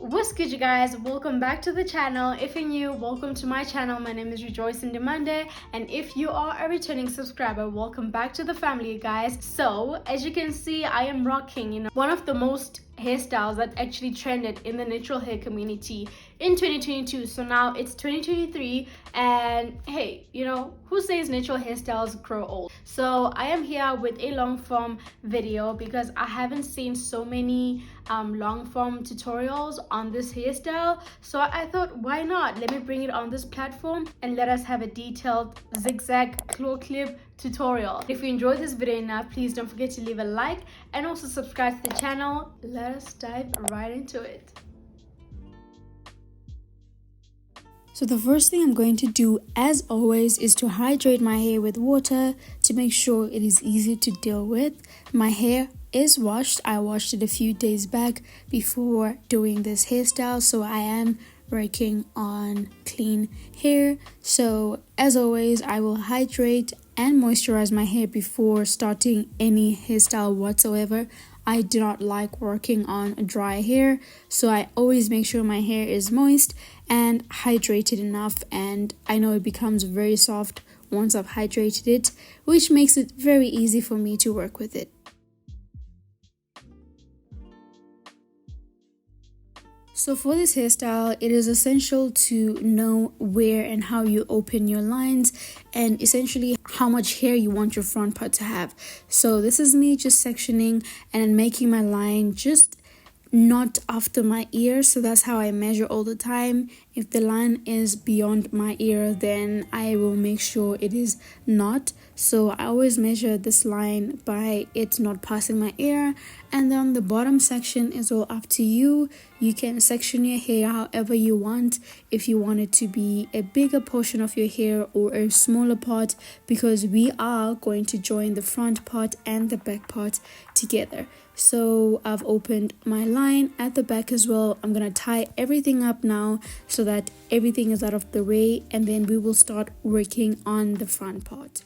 What's good, you guys? Welcome back to the channel. If you're new, welcome to my channel. My name is Rejoice in Demande, and if you are a returning subscriber, welcome back to the family, you guys. So as you can see, I am rocking one of the most hairstyles that actually trended in the natural hair community in 2022. So now it's 2023, and hey, who says natural hairstyles grow old? So I am here with a long form video because I haven't seen so many long form tutorials on this hairstyle, so I thought, why not, let me bring it on this platform and let us have a detailed zigzag claw clip tutorial. If you enjoyed this video enough, please don't forget to leave a like and also subscribe to the channel. Let us dive right into it. So the first thing I'm going to do, as always, is to hydrate my hair with water to make sure it is easy to deal with. My hair is washed. I washed it a few days back before doing this hairstyle, so I am working on clean hair. So as always, I will hydrate and moisturize my hair before starting any hairstyle whatsoever. I do not like working on dry hair, so I always make sure my hair is moist and hydrated enough, and I know it becomes very soft once I've hydrated it, which makes it very easy for me to work with it. So for this hairstyle, it is essential to know where and how you open your lines and essentially how much hair you want your front part to have. So this is me just sectioning and making my line just not after my ear. So that's how I measure all the time. If the line is beyond my ear, then I will make sure it is not. So I always measure this line by it not passing my ear. And then the bottom section is all up to you. You can section your hair however you want. If you want it to be a bigger portion of your hair or a smaller part, because we are going to join the front part and the back part together. So I've opened my line at the back as well. I'm gonna tie everything up now so that everything is out of the way, and then we will start working on the front part.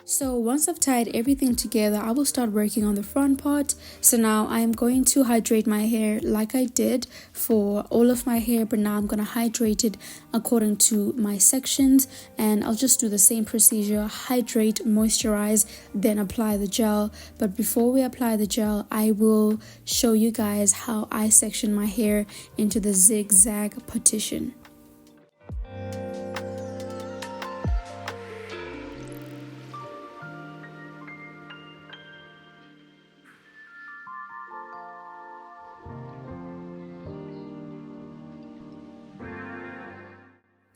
So once I've tied everything together, I will start working on the front part. So now I am going to hydrate my hair like I did for all of my hair, but now I'm going to hydrate it according to my sections, and I'll just do the same procedure: hydrate, moisturize, then apply the gel. But before we apply the gel, I will show you guys how I section my hair into the zigzag partition.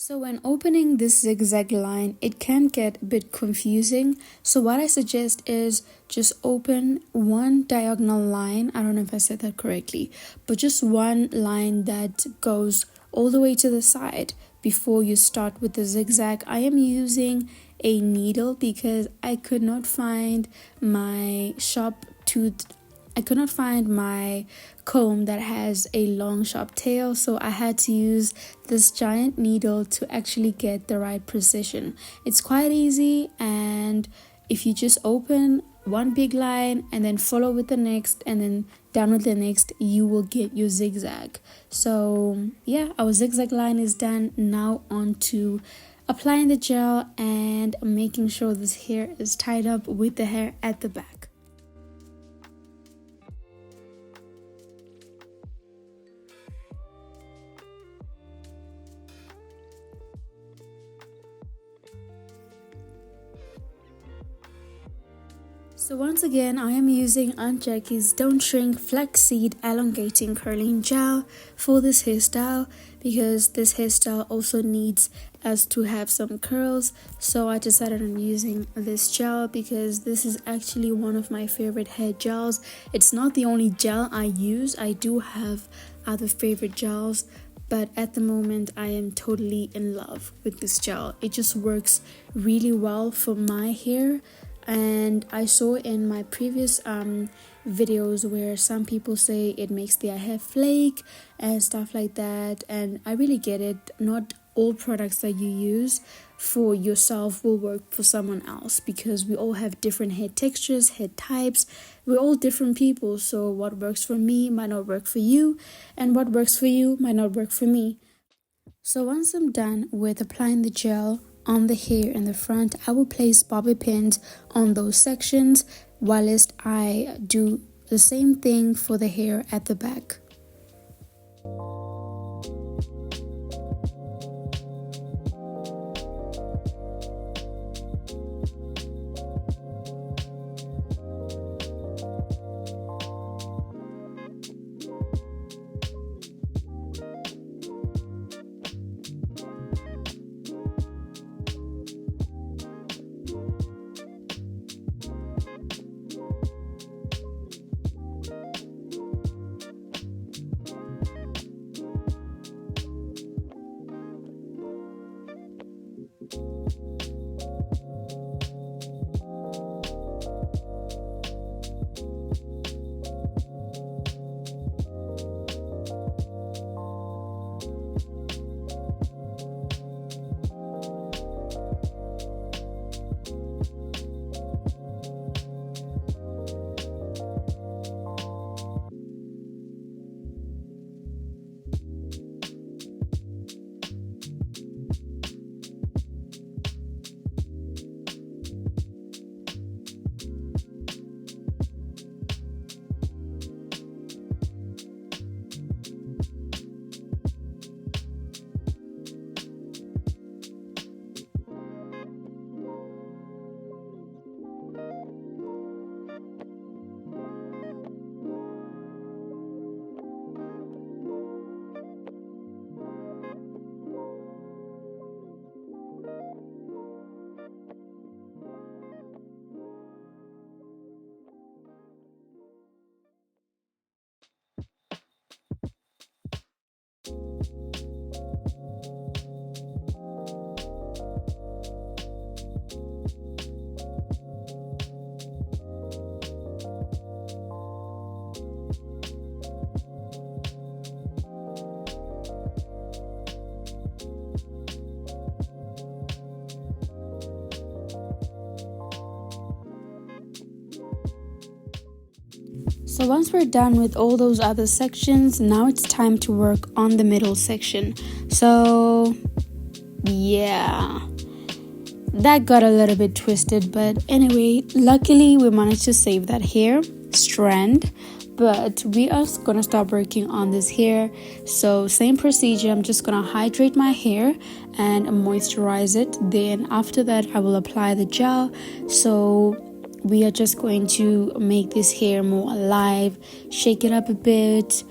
So when opening this zigzag line, it can get a bit confusing. So what I suggest is just open one diagonal line. I don't know if I said that correctly, but just one line that goes all the way to the side before you start with the zigzag. I am using a needle because I could not find my comb that has a long sharp tail, so I had to use this giant needle to actually get the right precision. It's quite easy, and if you just open one big line and then follow with the next and then down with the next, you will get your zigzag. So yeah, our zigzag line is done. Now on to applying the gel and making sure this hair is tied up with the hair at the back. So once again, I am using Aunt Jackie's Don't Shrink Flaxseed Elongating Curling Gel for this hairstyle, because this hairstyle also needs us to have some curls. So I decided on using this gel because this is actually one of my favorite hair gels. It's not the only gel I use. I do have other favorite gels, but at the moment I am totally in love with this gel. It just works really well for my hair. And I saw in my previous videos where some people say it makes their hair flake and stuff like that, and I really get it. Not all products that you use for yourself will work for someone else, because we all have different hair textures, hair types. We're all different people, so what works for me might not work for you, and what works for you might not work for me. So once I'm done with applying the gel on the hair in the front, I will place bobby pins on those sections whilst I do the same thing for the hair at the back. So once we're done with all those other sections, now it's time to work on the middle section. So yeah, that got a little bit twisted, but anyway, luckily we managed to save that hair strand. But we are gonna start working on this hair. So same procedure, I'm just gonna hydrate my hair and moisturize it. Then after that I will apply the gel. So we are just going to make this hair more alive, shake it up a bit,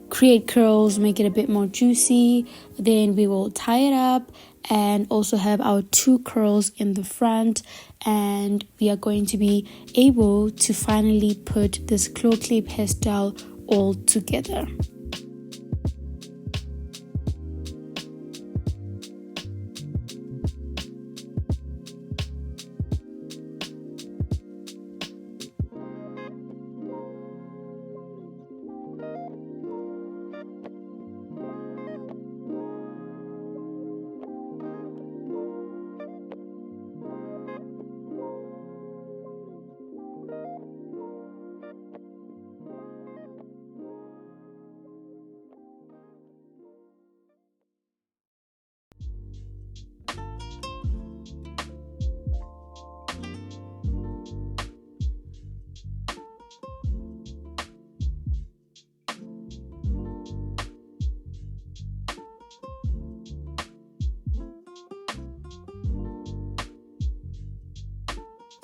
create curls, make it a bit more juicy. Then we will tie it up and also have our 2 curls in the front, and we are going to be able to finally put this claw clip hairstyle all together.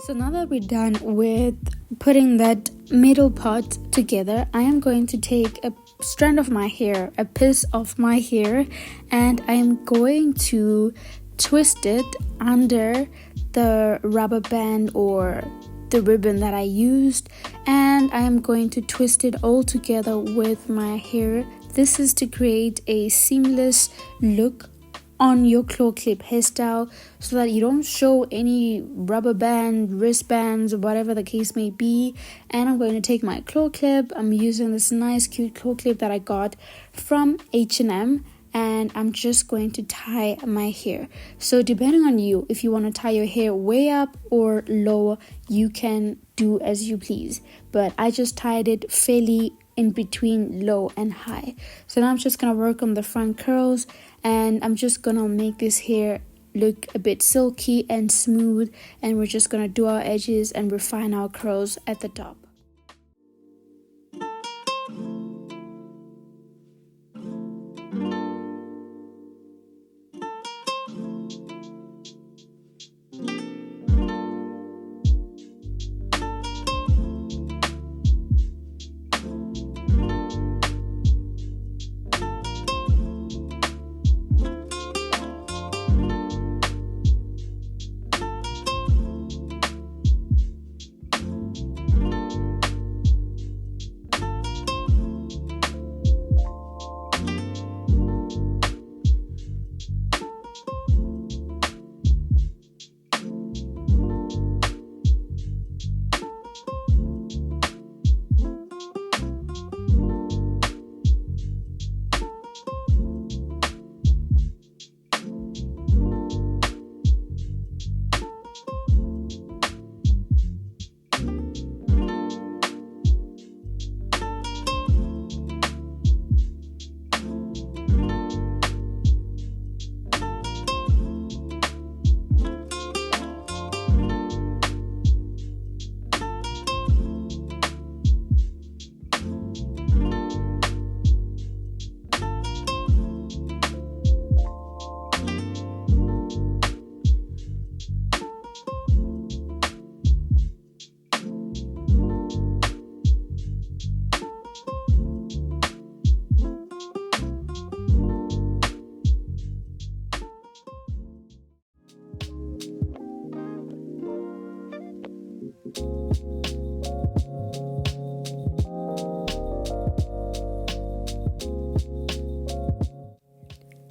So now that we're done with putting that middle part together, I am going to take a strand of my hair, a piece of my hair, and I am going to twist it under the rubber band or the ribbon that I used, and I am going to twist it all together with my hair. This is to create a seamless look on your claw clip hairstyle so that you don't show any rubber band, wristbands, whatever the case may be. And I'm going to take my claw clip. I'm using this nice cute claw clip that I got from H&M, and I'm just going to tie my hair. So depending on you, if you want to tie your hair way up or low, you can do as you please, but I just tied it fairly in between low and high. So now I'm just gonna work on the front curls, and I'm just gonna make this hair look a bit silky and smooth, and we're just gonna do our edges and refine our curls at the top.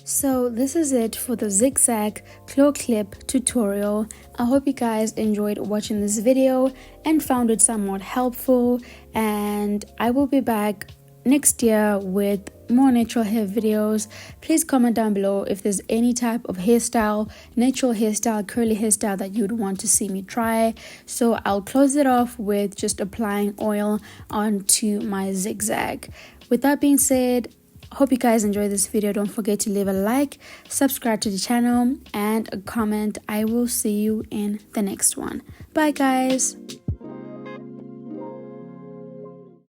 So this is it for the zigzag claw clip tutorial. I hope you guys enjoyed watching this video and found it somewhat helpful, and I will be back next year with more natural hair videos. Please comment down below if there's any type of hairstyle, natural hairstyle, curly hairstyle that you'd want to see me try. So I'll close it off with just applying oil onto my zigzag. With that being said, hope you guys enjoyed this video. Don't forget to leave a like, subscribe to the channel, and a comment. I will see you in the next one. Bye guys.